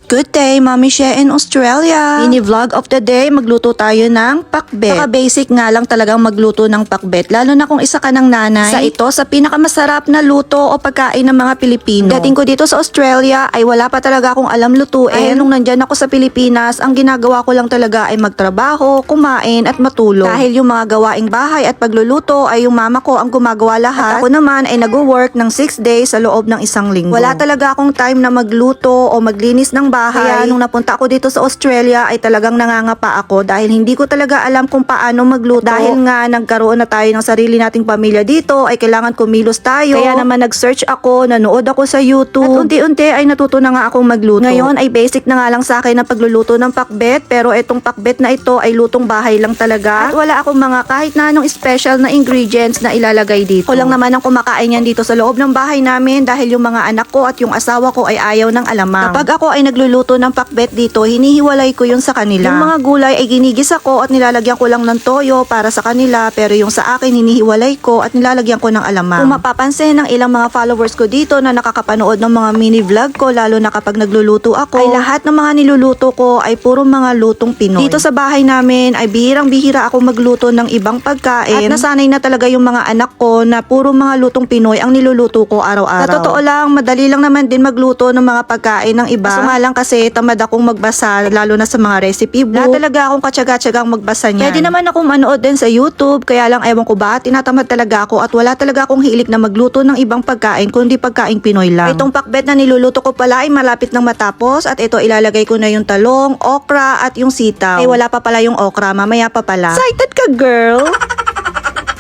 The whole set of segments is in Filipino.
Good day, Mami Shea in Australia. Mini vlog of the day, magluto tayo ng pakbet. Saka basic nga lang talagang magluto ng pakbet, lalo na kung isa ka ng nanay. Sa ito, sa pinakamasarap na luto o pagkain ng mga Pilipino. Dating ko dito sa Australia ay wala pa talaga akong alam lutuin. Ay, nung nandyan ako sa Pilipinas, ang ginagawa ko lang talaga ay magtrabaho, kumain at matulog. Dahil yung mga gawaing bahay at pagluluto ay yung mama ko ang gumagawa lahat. At ako naman ay nag-work ng 6 days sa loob ng isang linggo. Wala talaga akong time na magluto o maglinis ng bahay. Kaya nung napunta ako dito sa Australia ay talagang nangangapa ako dahil hindi ko talaga alam kung paano magluto. Dahil nga nagkaroon na tayo ng sarili nating pamilya dito ay kailangan kumilos tayo. Kaya naman nag-search ako, nanood ako sa YouTube. At unti-unti ay natuto na nga akong magluto. Ngayon ay basic na nga lang sa akin ang pagluluto ng pakbet, pero itong pakbet na ito ay lutong bahay lang talaga. At wala akong mga kahit na anong special na ingredients na ilalagay dito. Ako lang naman ang kumakain yan dito sa loob ng bahay namin dahil yung mga anak ko at yung asawa ko ay ayaw ng alamang. Kapag ako ay nagluluto ng pakbet dito, hinihiwalay ko yun sa kanila. Yung mga gulay ay ginigisa ko at nilalagyan ko lang ng toyo para sa kanila, pero yung sa akin hinihiwalay ko at nilalagyan ko ng alamang. Kung mapapansin ng ilang mga followers ko dito na nakakapanood ng mga mini vlog ko, lalo na kapag nagluluto ako, ay lahat ng mga niluluto ko ay puro mga lutong Pinoy. Dito sa bahay namin ay bihirang-bihira ako magluto ng ibang pagkain at nasanay na talaga yung mga anak ko na puro mga lutong Pinoy ang niluluto ko araw-araw. Sa totoo lang, madali lang naman din magluto ng mga pagkain ng iba. Kaso nga lang kasi tamad akong magbasa, lalo na sa mga recipe book. Wala talaga akong katsaga-tsagang magbasa niyan. Pwede naman akong manood din sa YouTube, kaya lang ewan ko ba, tinatamad talaga ako at wala talaga akong hilig na magluto ng ibang pagkain kundi pagkain Pinoy lang. Itong pakbet na niluluto ko pala ay malapit nang matapos at ito ilalagay ko na yung talong, okra at yung sitaw. Ay wala pa pala yung okra, mamaya pa pala. Excited ka, girl?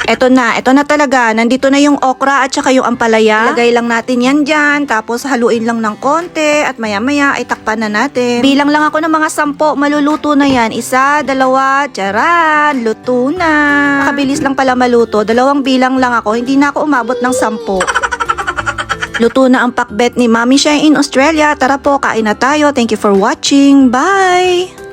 Eto na talaga. Nandito na yung okra at saka yung ampalaya. Lagay lang natin yan dyan, tapos haluin lang ng konti at maya-maya ay takpan na natin. Bilang lang ako ng mga 10, maluluto na yan. 1, 2, tsaran, luto na. Kabilis lang pala maluto, 2 bilang lang ako, hindi na ako umabot ng 10. Luto na ang pakbet ni Mami Shea in Australia. Tara po, kain na tayo. Thank you for watching. Bye!